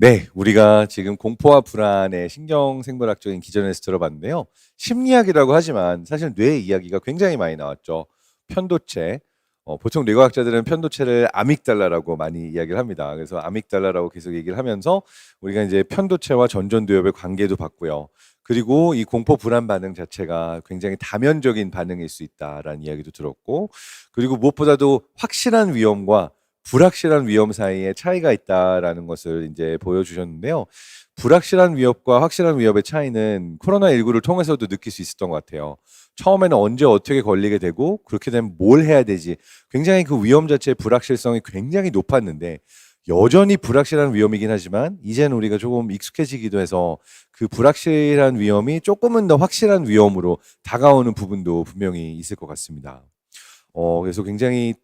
네, 우리가 지금 공포와 불안의 신경생물학적인 기전에서 들어봤는데요. 심리학이라고 하지만 사실 뇌 이야기가 굉장히 많이 나왔죠. 편도체. 보통 뇌과학자들은 편도체를 아믹달라라고 많이 이야기를 합니다. 그래서 아믹달라라고 계속 얘기를 하면서 우리가 이제 편도체와 전전두엽의 관계도 봤고요. 그리고 이 공포 불안 반응 자체가 굉장히 다면적인 반응일 수 있다라는 이야기도 들었고, 그리고 무엇보다도 확실한 위험과 불확실한 위험 사이에 차이가 있다라는 것을 이제 보여주셨는데요. 불확실한 위협과 확실한 위협의 차이는 코로나19를 통해서도 느낄 수 있었던 것 같아요. 처음에는 언제 어떻게 걸리게 되고 그렇게 되면 뭘 해야 되지. 굉장히 그 위험 자체의 불확실성이 굉장히 높았는데 여전히 불확실한 위험이긴 하지만 이제는 우리가 조금 익숙해지기도 해서 그 불확실한 위험이 조금은 더 확실한 위험으로 다가오는 부분도 분명히 있을 것 같습니다. 그래서 굉장히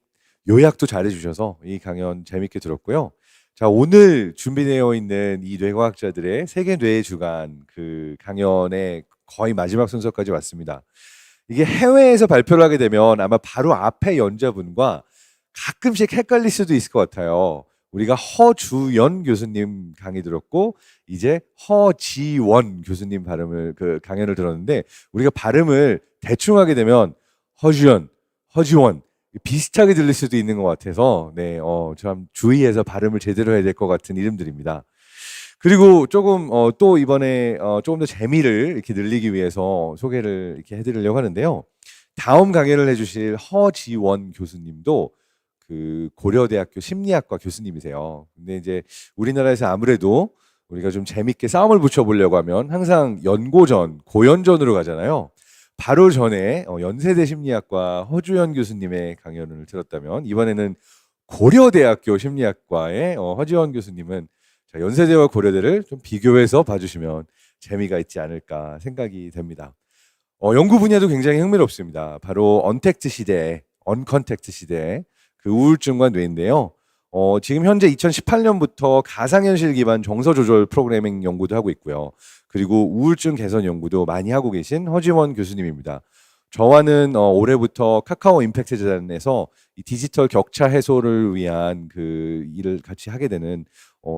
요약도 잘해주셔서 이 강연 재밌게 들었고요. 자, 오늘 준비되어 있는 이 뇌과학자들의 세계 뇌의 주간 그 강연의 거의 마지막 순서까지 왔습니다. 이게 해외에서 발표를 하게 되면 아마 바로 앞에 연자분과 가끔씩 헷갈릴 수도 있을 것 같아요. 우리가 허주연 교수님 강의 들었고 이제 허지원 교수님 발음을 그 강연을 들었는데 우리가 발음을 대충 하게 되면 허주연, 허지원 비슷하게 들릴 수도 있는 것 같아서 네, 참 주의해서 발음을 제대로 해야 될 것 같은 이름들입니다. 그리고 조금 또 이번에 조금 더 재미를 이렇게 늘리기 위해서 소개를 이렇게 해드리려고 하는데요. 다음 강연을 해주실 허지원 교수님도 그 고려대학교 심리학과 교수님이세요. 근데 이제 우리나라에서 아무래도 우리가 좀 재밌게 싸움을 붙여보려고 하면 항상 연고전, 고연전으로 가잖아요. 바로 전에 연세대 심리학과 허주연 교수님의 강연을 들었다면 이번에는 고려대학교 심리학과의 허지원 교수님은 자, 연세대와 고려대를 좀 비교해서 봐주시면 재미가 있지 않을까 생각이 됩니다. 연구 분야도 굉장히 흥미롭습니다. 바로 언택트 시대, 언컨택트 시대 그 우울증과 뇌인데요. 지금 현재 2018년부터 가상현실 기반 정서 조절 프로그래밍 연구도 하고 있고요. 그리고 우울증 개선 연구도 많이 하고 계신 허지원 교수님입니다. 저와는 올해부터 카카오 임팩트 재단에서 이 디지털 격차 해소를 위한 그 일을 같이 하게 되는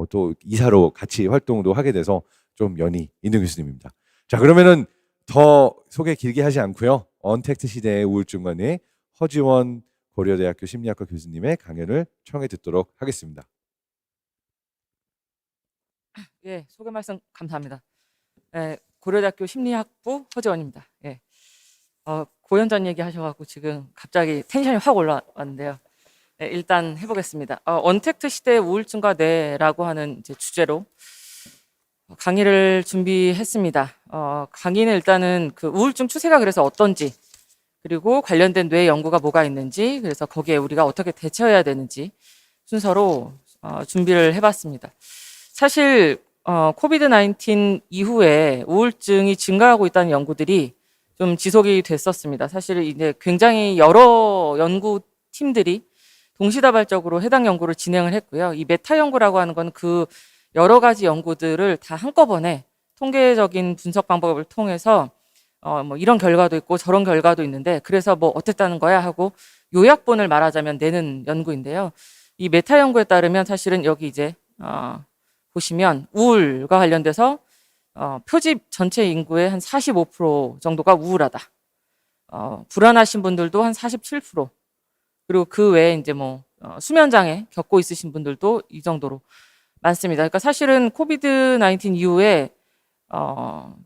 또 이사로 같이 활동도 하게 돼서 좀 연이 있는 교수님입니다. 자, 그러면은 더 소개 길게 하지 않고요. 언택트 시대의 우울증과 뇌 허지원 고려대학교 심리학과 교수님의 강연을 청해 듣도록 하겠습니다. 예, 소개 말씀 감사합니다. 고려대학교 심리학부 허재원입니다. 예. 고연전 얘기하셔갖고 지금 갑자기 텐션이 확 올라왔는데요. 일단 해보겠습니다. 언택트 시대의 우울증과 뇌라고 하는 이제 주제로 강의를 준비했습니다. 강의는 일단은 그 우울증 추세가 그래서 어떤지, 그리고 관련된 뇌 연구가 뭐가 있는지, 그래서 거기에 우리가 어떻게 대처해야 되는지 순서로 준비를 해봤습니다. 사실 코비드 19 이후에 우울증이 증가하고 있다는 연구들이 좀 지속이 됐었습니다. 사실 이제 굉장히 여러 연구팀들이 동시다발적으로 해당 연구를 진행을 했고요. 이 메타 연구라고 하는 건 그 여러 가지 연구들을 다 한꺼번에 통계적인 분석 방법을 통해서 뭐 이런 결과도 있고 저런 결과도 있는데 그래서 뭐 어땠다는 거야 하고 요약본을 말하자면 내는 연구인데요. 이 메타 연구에 따르면 사실은 여기 이제 보시면 우울과 관련돼서 표집 전체 인구의 한 45% 정도가 우울하다. 불안하신 분들도 한 47%. 그리고 그 외에 이제 뭐 수면 장애 겪고 있으신 분들도 이 정도로 많습니다. 그러니까 사실은 코비드 19 이후에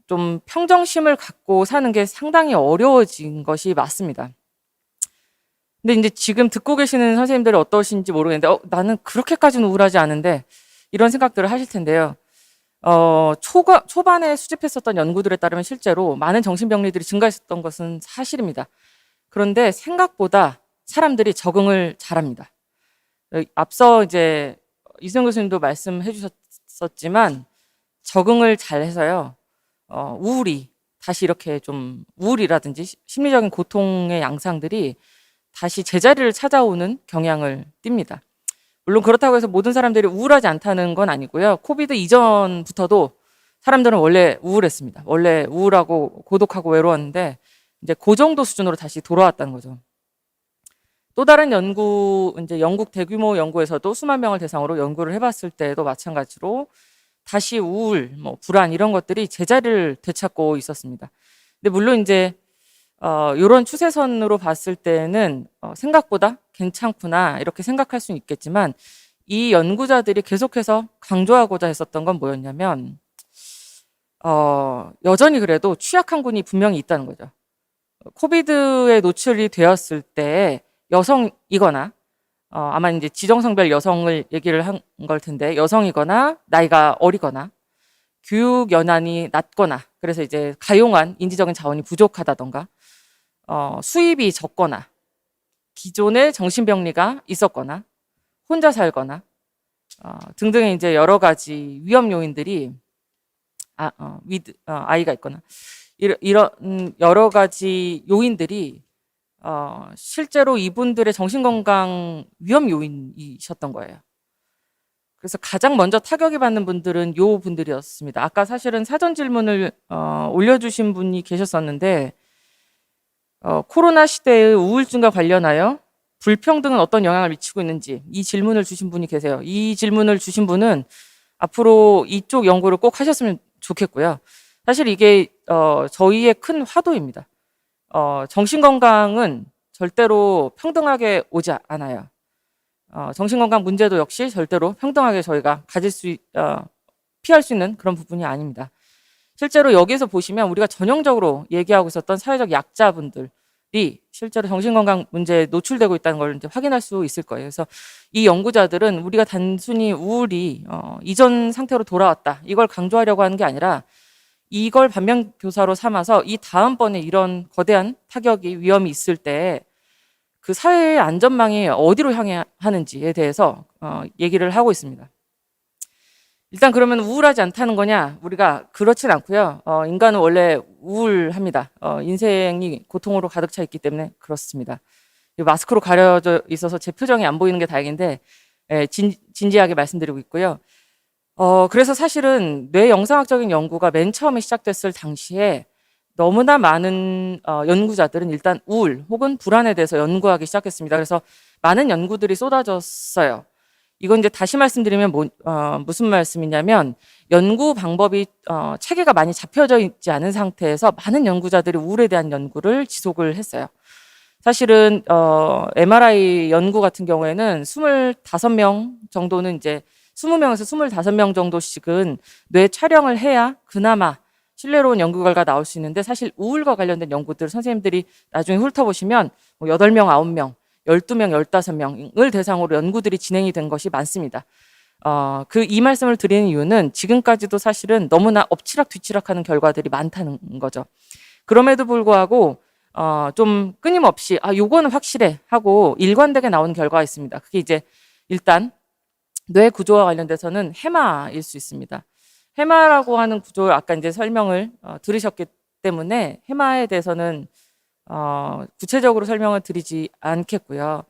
좀 평정심을 갖고 사는 게 상당히 어려워진 것이 맞습니다. 근데 이제 지금 듣고 계시는 선생님들이 어떠신지 모르겠는데 나는 그렇게까지는 우울하지 않은데 이런 생각들을 하실 텐데요. 초반에 수집했었던 연구들에 따르면 실제로 많은 정신병리들이 증가했었던 것은 사실입니다. 그런데 생각보다 사람들이 적응을 잘합니다. 앞서 이제 이승 교수님도 말씀해 주셨었지만 적응을 잘해서요. 우울이 다시 이렇게 좀 우울이라든지 심리적인 고통의 양상들이 다시 제자리를 찾아오는 경향을 띱니다. 물론 그렇다고 해서 모든 사람들이 우울하지 않다는 건 아니고요. 코비드 이전부터도 사람들은 원래 우울했습니다. 원래 우울하고 고독하고 외로웠는데 이제 그 정도 수준으로 다시 돌아왔다는 거죠. 또 다른 연구, 이제 영국 대규모 연구에서도 수만 명을 대상으로 연구를 해봤을 때도 마찬가지로 다시 우울, 뭐 불안 이런 것들이 제자리를 되찾고 있었습니다. 근데 물론 이제 요런 추세선으로 봤을 때는 생각보다 괜찮구나 이렇게 생각할 수는 있겠지만 이 연구자들이 계속해서 강조하고자 했었던 건 뭐였냐면 여전히 그래도 취약한 군이 분명히 있다는 거죠. 코비드에 노출이 되었을 때 여성이거나 아마 이제 지정성별 여성을 얘기를 한 걸 텐데 여성이거나 나이가 어리거나 교육 연한이 낮거나 그래서 이제 가용한 인지적인 자원이 부족하다던가 수입이 적거나 기존에 정신병리가 있었거나 혼자 살거나 등등의 이제 여러 가지 위험 요인들이 아이가 있거나 이런 여러 가지 요인들이 실제로 이분들의 정신건강 위험 요인이셨던 거예요. 그래서 가장 먼저 타격이 받는 분들은 요 분들이었습니다. 아까 사실은 사전 질문을 올려주신 분이 계셨었는데 코로나 시대의 우울증과 관련하여 불평등은 어떤 영향을 미치고 있는지 이 질문을 주신 분이 계세요. 이 질문을 주신 분은 앞으로 이쪽 연구를 꼭 하셨으면 좋겠고요. 사실 이게 저희의 큰 화두입니다. 정신건강은 절대로 평등하게 오지 않아요. 정신건강 문제도 역시 절대로 평등하게 저희가 피할 수 있는 그런 부분이 아닙니다. 실제로 여기서 보시면 우리가 전형적으로 얘기하고 있었던 사회적 약자분들이 실제로 정신건강 문제에 노출되고 있다는 걸 이제 확인할 수 있을 거예요. 그래서 이 연구자들은 우리가 단순히 우울이 이전 상태로 돌아왔다 이걸 강조하려고 하는 게 아니라 이걸 반면교사로 삼아서 이 다음번에 이런 거대한 타격이 위험이 있을 때 그 사회의 안전망이 어디로 향해 하는지에 대해서 얘기를 하고 있습니다. 일단 그러면 우울하지 않다는 거냐? 우리가 그렇진 않고요. 인간은 원래 우울합니다. 인생이 고통으로 가득 차 있기 때문에 그렇습니다. 마스크로 가려져 있어서 제 표정이 안 보이는 게 다행인데 진지하게 말씀드리고 있고요. 그래서 사실은 뇌 영상학적인 연구가 맨 처음에 시작됐을 당시에 너무나 많은 연구자들은 일단 우울 혹은 불안에 대해서 연구하기 시작했습니다. 그래서 많은 연구들이 쏟아졌어요. 이건 이제 다시 말씀드리면 무슨 말씀이냐면 연구 방법이 체계가 많이 잡혀져 있지 않은 상태에서 많은 연구자들이 우울에 대한 연구를 지속을 했어요. 사실은 MRI 연구 같은 경우에는 25명 정도는 이제 20명에서 25명 정도씩은 뇌 촬영을 해야 그나마 신뢰로운 연구 결과 나올 수 있는데 사실 우울과 관련된 연구들 선생님들이 나중에 훑어보시면 8명, 9명, 12명, 15명을 대상으로 연구들이 진행이 된 것이 많습니다. 이 말씀을 드리는 이유는 지금까지도 사실은 너무나 엎치락 뒤치락하는 결과들이 많다는 거죠. 그럼에도 불구하고 좀 끊임없이 요거는 확실해 하고 일관되게 나오는 결과가 있습니다. 그게 이제 일단 뇌 구조와 관련돼서는 해마일 수 있습니다. 해마라고 하는 구조를 아까 이제 설명을 들으셨기 때문에 해마에 대해서는 구체적으로 설명을 드리지 않겠고요.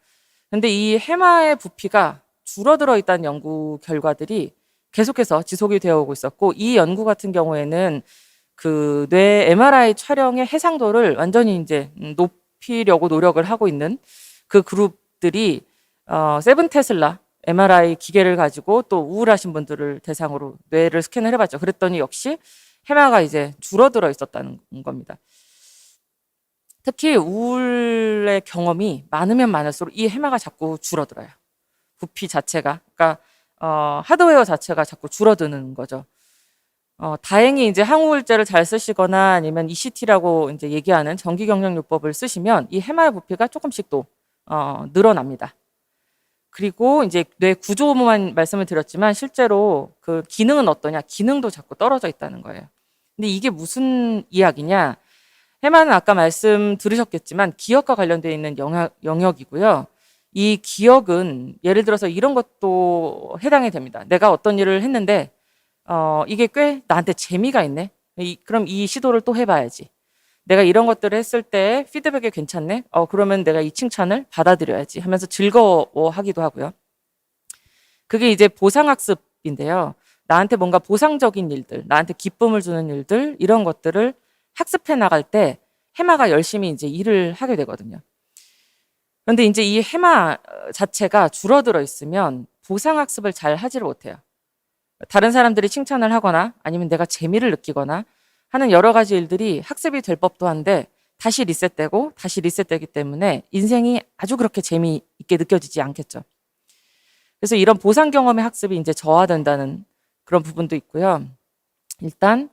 근데 이 해마의 부피가 줄어들어 있다는 연구 결과들이 계속해서 지속이 되어 오고 있었고 이 연구 같은 경우에는 그 뇌 MRI 촬영의 해상도를 완전히 이제 높이려고 노력을 하고 있는 그 그룹들이 세븐테슬라 MRI 기계를 가지고 또 우울하신 분들을 대상으로 뇌를 스캔을 해봤죠. 그랬더니 역시 해마가 이제 줄어들어 있었다는 겁니다. 특히 우울의 경험이 많으면 많을수록 이 해마가 자꾸 줄어들어요. 부피 자체가, 그러니까 하드웨어 자체가 자꾸 줄어드는 거죠. 다행히 이제 항우울제를 잘 쓰시거나 아니면 ECT라고 이제 얘기하는 전기경련요법을 쓰시면 이 해마의 부피가 조금씩 또 늘어납니다. 그리고 이제 뇌 구조만 말씀을 드렸지만 실제로 그 기능은 어떠냐? 기능도 자꾸 떨어져 있다는 거예요. 근데 이게 무슨 이야기냐? 해마는 아까 말씀 들으셨겠지만 기억과 관련되어 있는 영역이고요. 이 기억은 예를 들어서 이런 것도 해당이 됩니다. 내가 어떤 일을 했는데 이게 꽤 나한테 재미가 있네. 그럼 이 시도를 또 해봐야지. 내가 이런 것들을 했을 때 피드백이 괜찮네. 그러면 내가 이 칭찬을 받아들여야지 하면서 즐거워하기도 하고요. 그게 이제 보상학습인데요. 나한테 뭔가 보상적인 일들, 나한테 기쁨을 주는 일들 이런 것들을 학습해 나갈 때 해마가 열심히 이제 일을 하게 되거든요. 그런데 이제 이 해마 자체가 줄어들어 있으면 보상학습을 잘 하지를 못해요. 다른 사람들이 칭찬을 하거나 아니면 내가 재미를 느끼거나 하는 여러 가지 일들이 학습이 될 법도 한데 다시 리셋되고 다시 리셋되기 때문에 인생이 아주 그렇게 재미있게 느껴지지 않겠죠. 그래서 이런 보상 경험의 학습이 이제 저하된다는 그런 부분도 있고요. 일단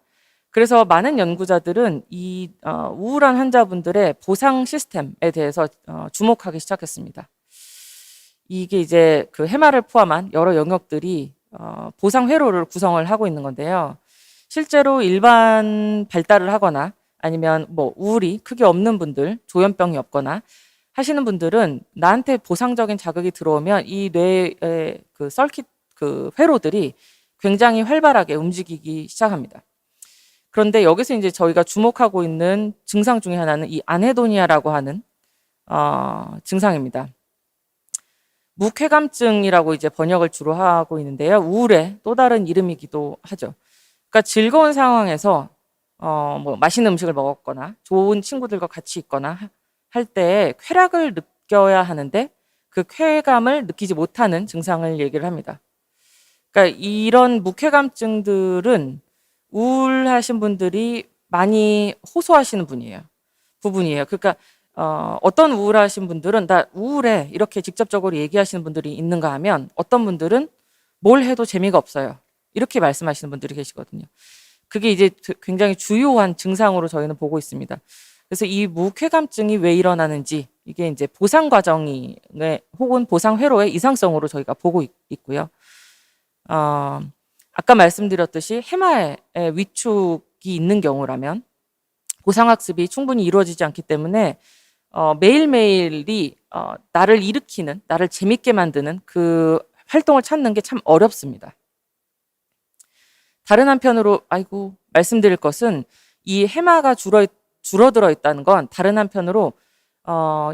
그래서 많은 연구자들은 이 우울한 환자분들의 보상 시스템에 대해서 주목하기 시작했습니다. 이게 이제 그 해마를 포함한 여러 영역들이 보상 회로를 구성을 하고 있는 건데요. 실제로 일반 발달을 하거나 아니면 뭐 우울이 크게 없는 분들, 조현병이 없거나 하시는 분들은 나한테 보상적인 자극이 들어오면 이 뇌의 그 서킷 그 회로들이 굉장히 활발하게 움직이기 시작합니다. 그런데 여기서 이제 저희가 주목하고 있는 증상 중에 하나는 이 아네도니아라고 하는 증상입니다. 무쾌감증이라고 이제 번역을 주로 하고 있는데요. 우울의 또 다른 이름이기도 하죠. 그러니까 즐거운 상황에서 뭐 맛있는 음식을 먹었거나 좋은 친구들과 같이 있거나 할 때 쾌락을 느껴야 하는데 그 쾌감을 느끼지 못하는 증상을 얘기를 합니다. 그러니까 이런 무쾌감증들은 우울하신 분들이 많이 호소하시는 부분이에요. 그러니까 어떤 우울하신 분들은 나 우울해 이렇게 직접적으로 얘기하시는 분들이 있는가 하면 어떤 분들은 뭘 해도 재미가 없어요. 이렇게 말씀하시는 분들이 계시거든요. 그게 이제 굉장히 주요한 증상으로 저희는 보고 있습니다. 그래서 이 무쾌감증이 왜 일어나는지 이게 이제 보상 과정이 혹은 보상 회로의 이상성으로 저희가 보고 있고요. 아까 말씀드렸듯이 해마에 위축이 있는 경우라면 보상학습이 충분히 이루어지지 않기 때문에 매일매일이 나를 일으키는, 나를 재밌게 만드는 그 활동을 찾는 게 참 어렵습니다. 다른 한편으로 말씀드릴 것은 이 해마가 줄어들어 있다는 건 다른 한편으로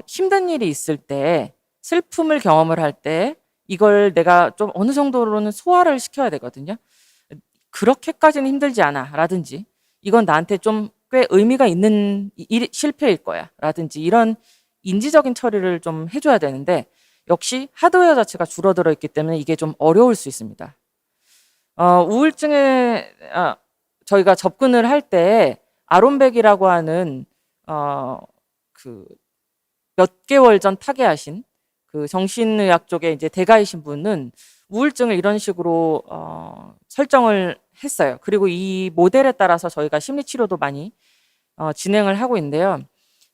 힘든 일이 있을 때 슬픔을 경험을 할 때 이걸 내가 좀 어느 정도로는 소화를 시켜야 되거든요. 그렇게까지는 힘들지 않아 라든지 이건 나한테 좀 꽤 의미가 있는 실패일 거야 라든지 이런 인지적인 처리를 좀 해줘야 되는데 역시 하드웨어 자체가 줄어들어 있기 때문에 이게 좀 어려울 수 있습니다. 우울증에 저희가 접근을 할 때 아론백이라고 하는 그 몇 개월 전 타계하신 그 정신의학 쪽에 이제 대가이신 분은 우울증을 이런 식으로 설정을 했어요. 그리고 이 모델에 따라서 저희가 심리치료도 많이 진행을 하고 있는데요.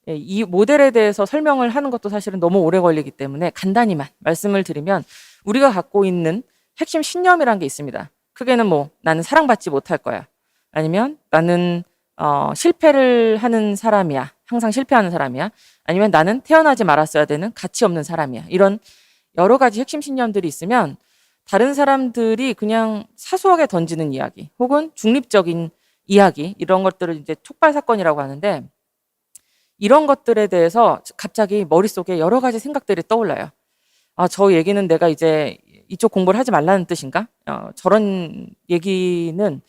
이 모델에 대해서 설명을 하는 것도 사실은 너무 오래 걸리기 때문에 간단히만 말씀을 드리면 우리가 갖고 있는 핵심 신념이란 게 있습니다. 크게는 뭐 나는 사랑받지 못할 거야. 아니면 나는 실패를 하는 사람이야. 항상 실패하는 사람이야. 아니면 나는 태어나지 말았어야 되는 가치 없는 사람이야. 이런 여러 가지 핵심 신념들이 있으면 다른 사람들이 그냥 사소하게 던지는 이야기 혹은 중립적인 이야기 이런 것들을 이제 촉발 사건이라고 하는데 이런 것들에 대해서 갑자기 머릿속에 여러 가지 생각들이 떠올라요. 저 얘기는 내가 이제 이쪽 공부를 하지 말라는 뜻인가? 저런 얘기는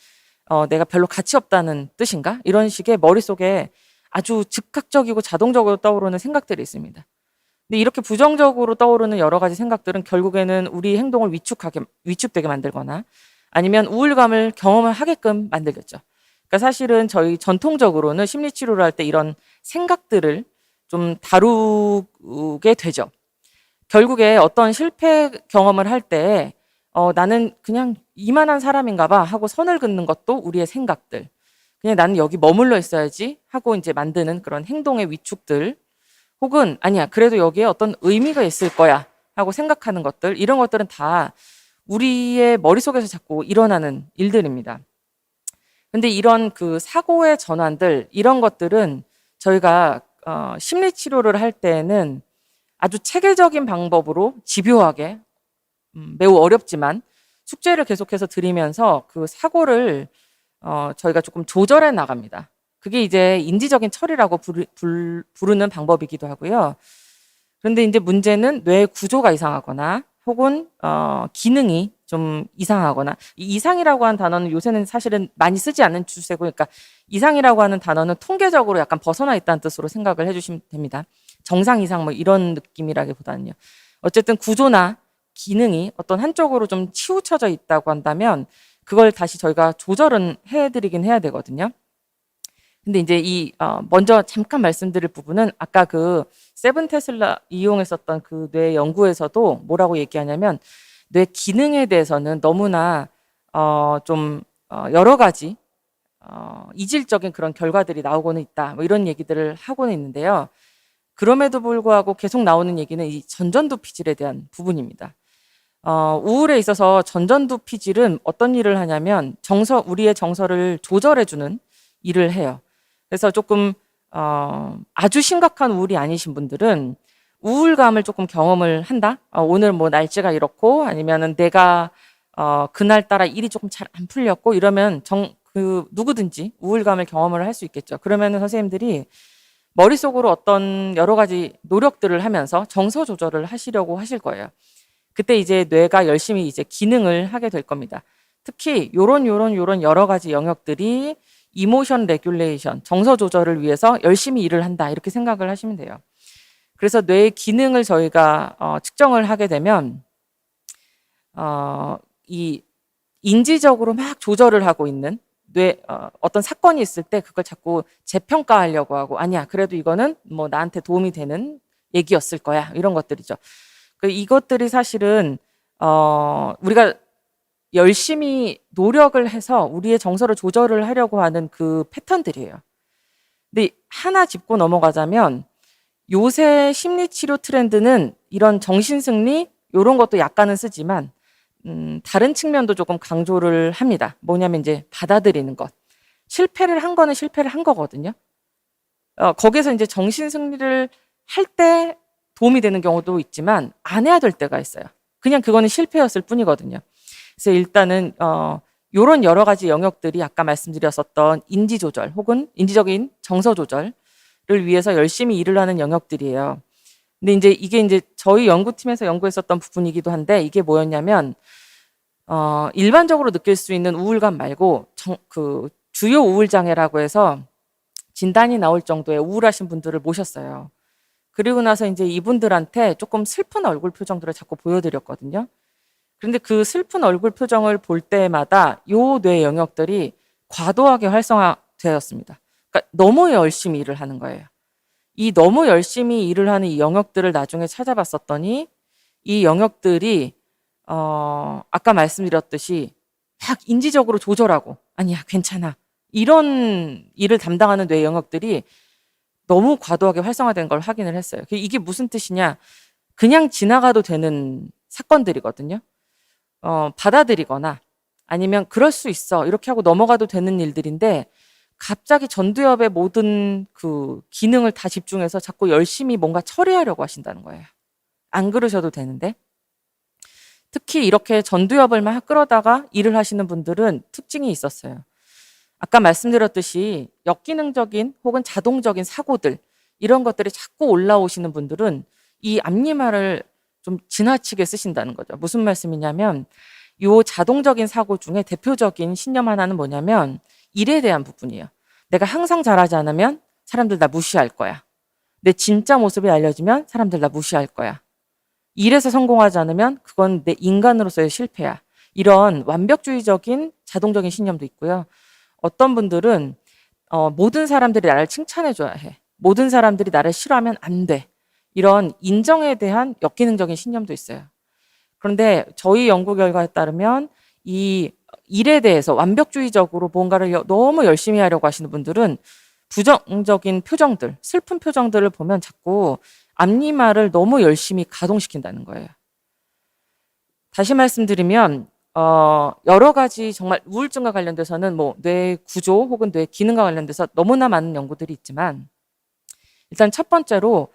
내가 별로 가치 없다는 뜻인가? 이런 식의 머릿속에 아주 즉각적이고 자동적으로 떠오르는 생각들이 있습니다. 근데 이렇게 부정적으로 떠오르는 여러 가지 생각들은 결국에는 우리 행동을 위축되게 만들거나 아니면 우울감을 경험을 하게끔 만들겠죠. 그러니까 사실은 저희 전통적으로는 심리치료를 할 때 이런 생각들을 좀 다루게 되죠. 결국에 어떤 실패 경험을 할 때 나는 그냥 이만한 사람인가 봐 하고 선을 긋는 것도 우리의 생각들. 그냥 나는 여기 머물러 있어야지 하고 이제 만드는 그런 행동의 위축들 혹은 아니야 그래도 여기에 어떤 의미가 있을 거야 하고 생각하는 것들 이런 것들은 다 우리의 머릿속에서 자꾸 일어나는 일들입니다. 근데 이런 그 사고의 전환들 이런 것들은 저희가 심리 치료를 할 때는 아주 체계적인 방법으로 집요하게 매우 어렵지만 숙제를 계속해서 드리면서 그 사고를 저희가 조금 조절해 나갑니다. 그게 이제 인지적인 처리라고 부르는 방법이기도 하고요. 그런데 이제 문제는 뇌 구조가 이상하거나 혹은 기능이 좀 이상하거나 이 이상이라고 하는 단어는 요새는 사실은 많이 쓰지 않는 추세고 그러니까 이상이라고 하는 단어는 통계적으로 약간 벗어나 있다는 뜻으로 생각을 해주시면 됩니다. 정상 이상 뭐 이런 느낌이라기보다는요. 어쨌든 구조나 기능이 어떤 한쪽으로 좀 치우쳐져 있다고 한다면 그걸 다시 저희가 조절은 해드리긴 해야 되거든요. 근데 이제 먼저 잠깐 말씀드릴 부분은 아까 그 세븐 테슬라 이용했었던 그 뇌 연구에서도 뭐라고 얘기하냐면 뇌 기능에 대해서는 너무나 여러 가지 이질적인 그런 결과들이 나오고는 있다. 뭐 이런 얘기들을 하고는 있는데요. 그럼에도 불구하고 계속 나오는 얘기는 이 전전두피질에 대한 부분입니다. 우울에 있어서 전전두피질은 어떤 일을 하냐면 우리의 정서를 조절해주는 일을 해요. 그래서 조금 아주 심각한 우울이 아니신 분들은 우울감을 조금 경험을 한다. 오늘 뭐 날씨가 이렇고 아니면은 내가 그날따라 일이 조금 잘 안 풀렸고 이러면 누구든지 우울감을 경험을 할 수 있겠죠. 그러면은 선생님들이 머릿속으로 어떤 여러 가지 노력들을 하면서 정서 조절을 하시려고 하실 거예요. 그때 이제 뇌가 열심히 이제 기능을 하게 될 겁니다. 특히 요런 여러 가지 영역들이 이모션 레귤레이션, 정서 조절을 위해서 열심히 일을 한다. 이렇게 생각을 하시면 돼요. 그래서 뇌의 기능을 저희가 측정을 하게 되면 이 인지적으로 막 조절을 하고 있는 어떤 사건이 있을 때 그걸 자꾸 재평가하려고 하고 아니야 그래도 이거는 뭐 나한테 도움이 되는 얘기였을 거야 이런 것들이죠. 이것들이 사실은 우리가 열심히 노력을 해서 우리의 정서를 조절을 하려고 하는 그 패턴들이에요. 근데 하나 짚고 넘어가자면 요새 심리치료 트렌드는 이런 정신승리 이런 것도 약간은 쓰지만 다른 측면도 조금 강조를 합니다. 뭐냐면 이제 받아들이는 것. 실패를 한 거는 실패를 한 거거든요. 거기서 이제 정신승리를 할 때 도움이 되는 경우도 있지만 안 해야 될 때가 있어요. 그냥 그거는 실패였을 뿐이거든요. 그래서 일단은 요런 여러 가지 영역들이 아까 말씀드렸었던 인지 조절 혹은 인지적인 정서 조절을 위해서 열심히 일을 하는 영역들이에요. 근데 이게 이제 저희 연구팀에서 연구했었던 부분이기도 한데 이게 뭐였냐면 일반적으로 느낄 수 있는 우울감 말고 그 주요 우울 장애라고 해서 진단이 나올 정도의 우울하신 분들을 모셨어요. 그리고 나서 이제 이분들한테 조금 슬픈 얼굴 표정들을 자꾸 보여드렸거든요. 그런데 그 슬픈 얼굴 표정을 볼 때마다 요 뇌 영역들이 과도하게 활성화되었습니다. 그러니까 너무 열심히 일을 하는 거예요. 이 너무 열심히 일을 하는 이 영역들을 나중에 찾아봤었더니 이 영역들이 아까 말씀드렸듯이 막 인지적으로 조절하고 아니야 괜찮아 이런 일을 담당하는 뇌 영역들이 너무 과도하게 활성화된 걸 확인을 했어요. 이게 무슨 뜻이냐? 그냥 지나가도 되는 사건들이거든요. 받아들이거나 아니면 그럴 수 있어 이렇게 하고 넘어가도 되는 일들인데 갑자기 전두엽의 모든 그 기능을 다 집중해서 자꾸 열심히 뭔가 처리하려고 하신다는 거예요. 안 그러셔도 되는데. 특히 이렇게 전두엽을 막 끌어다가 일을 하시는 분들은 특징이 있었어요. 아까 말씀드렸듯이 역기능적인 혹은 자동적인 사고들 이런 것들이 자꾸 올라오시는 분들은 이 앞니말을 좀 지나치게 쓰신다는 거죠. 무슨 말씀이냐면 요 자동적인 사고 중에 대표적인 신념 하나는 뭐냐면 일에 대한 부분이에요. 내가 항상 잘하지 않으면 사람들 나 무시할 거야. 내 진짜 모습이 알려지면 사람들 나 무시할 거야. 일에서 성공하지 않으면 그건 내 인간으로서의 실패야. 이런 완벽주의적인 자동적인 신념도 있고요. 어떤 분들은 모든 사람들이 나를 칭찬해줘야 해. 모든 사람들이 나를 싫어하면 안 돼. 이런 인정에 대한 역기능적인 신념도 있어요. 그런데 저희 연구 결과에 따르면 이 일에 대해서 완벽주의적으로 뭔가를 너무 열심히 하려고 하시는 분들은 부정적인 표정들, 슬픈 표정들을 보면 자꾸 앞니말을 너무 열심히 가동시킨다는 거예요. 다시 말씀드리면 여러 가지 정말 우울증과 관련돼서는 뭐 뇌 구조 혹은 뇌 기능과 관련돼서 너무나 많은 연구들이 있지만 일단 첫 번째로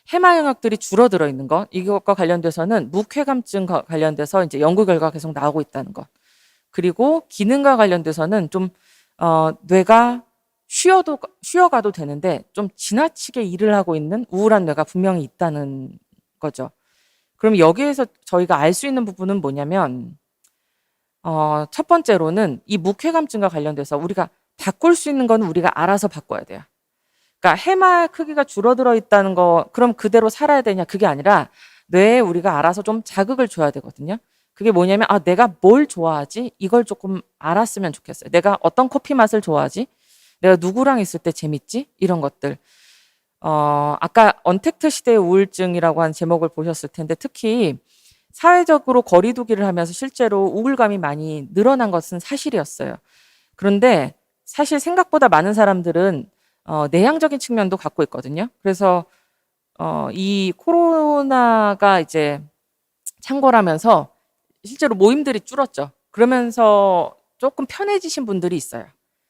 해마 영역들이 줄어들어 있는 것 이것과 관련돼서는 무쾌감증과 관련돼서 이제 연구 결과가 계속 나오고 있다는 것 그리고 기능과 관련돼서는 좀 뇌가 쉬어가도 되는데 좀 지나치게 일을 하고 있는 우울한 뇌가 분명히 있다는 거죠. 그럼 여기에서 저희가 알 수 있는 부분은 뭐냐면 첫 번째로는 이 무쾌감증과 관련돼서 우리가 바꿀 수 있는 건 우리가 알아서 바꿔야 돼요. 그러니까 해마 크기가 줄어들어 있다는 거 그럼 그대로 살아야 되냐 그게 아니라 뇌에 우리가 알아서 좀 자극을 줘야 되거든요. 그게 뭐냐면 내가 뭘 좋아하지? 이걸 조금 알았으면 좋겠어요. 내가 어떤 커피 맛을 좋아하지? 내가 누구랑 있을 때 재밌지? 이런 것들. 아까 언택트 시대의 우울증이라고 한 제목을 보셨을 텐데 특히 사회적으로 거리두기를 하면서 실제로 우울감이 많이 늘어난 것은 사실이었어요. 그런데 사실 생각보다 많은 사람들은 내향적인 측면도 갖고 있거든요. 그래서 이 코로나가 이제 창궐하면서 실제로 모임들이 줄었죠. 그러면서 조금 편해지신 분들이 있어요.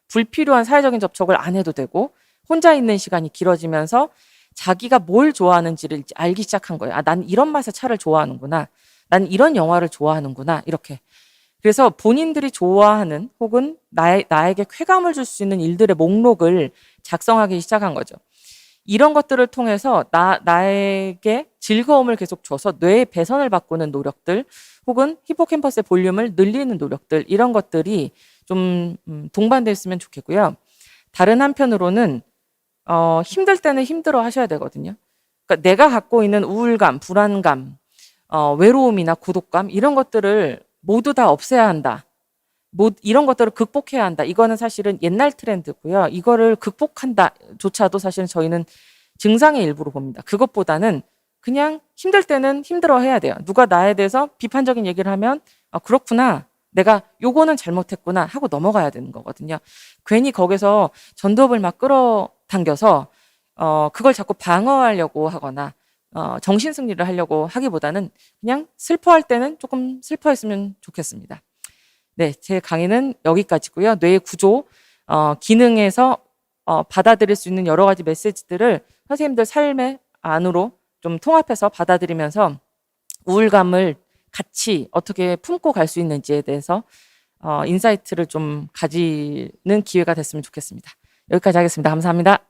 불필요한 사회적인 접촉을 안 해도 되고 혼자 있는 시간이 길어지면서 자기가 뭘 좋아하는지를 이제 알기 시작한 거예요. 난 이런 맛의 차를 좋아하는구나. 난 이런 영화를 좋아하는구나. 이렇게. 그래서 본인들이 좋아하는 혹은 나에게 쾌감을 줄 수 있는 일들의 목록을 작성하기 시작한 거죠. 이런 것들을 통해서 나에게 즐거움을 계속 줘서 뇌의 배선을 바꾸는 노력들 혹은 히포캠퍼스의 볼륨을 늘리는 노력들 이런 것들이 좀 동반됐으면 좋겠고요. 다른 한편으로는 힘들 때는 힘들어 하셔야 되거든요. 그러니까 내가 갖고 있는 우울감, 불안감, 외로움이나 고독감 이런 것들을 모두 다 없애야 한다. 이런 것들을 극복해야 한다. 이거는 사실은 옛날 트렌드고요. 이거를 극복한다조차도 사실은 저희는 증상의 일부로 봅니다. 그것보다는 그냥 힘들 때는 힘들어 해야 돼요. 누가 나에 대해서 비판적인 얘기를 하면 그렇구나. 내가 요거는 잘못했구나 하고 넘어가야 되는 거거든요. 괜히 거기서 전두엽을 막 끌어당겨서 그걸 자꾸 방어하려고 하거나 정신승리를 하려고 하기보다는 그냥 슬퍼할 때는 조금 슬퍼했으면 좋겠습니다. 네, 제 강의는 여기까지고요. 뇌의 구조, 기능에서 받아들일 수 있는 여러 가지 메시지들을 선생님들 삶의 안으로 좀 통합해서 받아들이면서 우울감을 같이 어떻게 품고 갈 수 있는지에 대해서 인사이트를 좀 가지는 기회가 됐으면 좋겠습니다. 여기까지 하겠습니다. 감사합니다.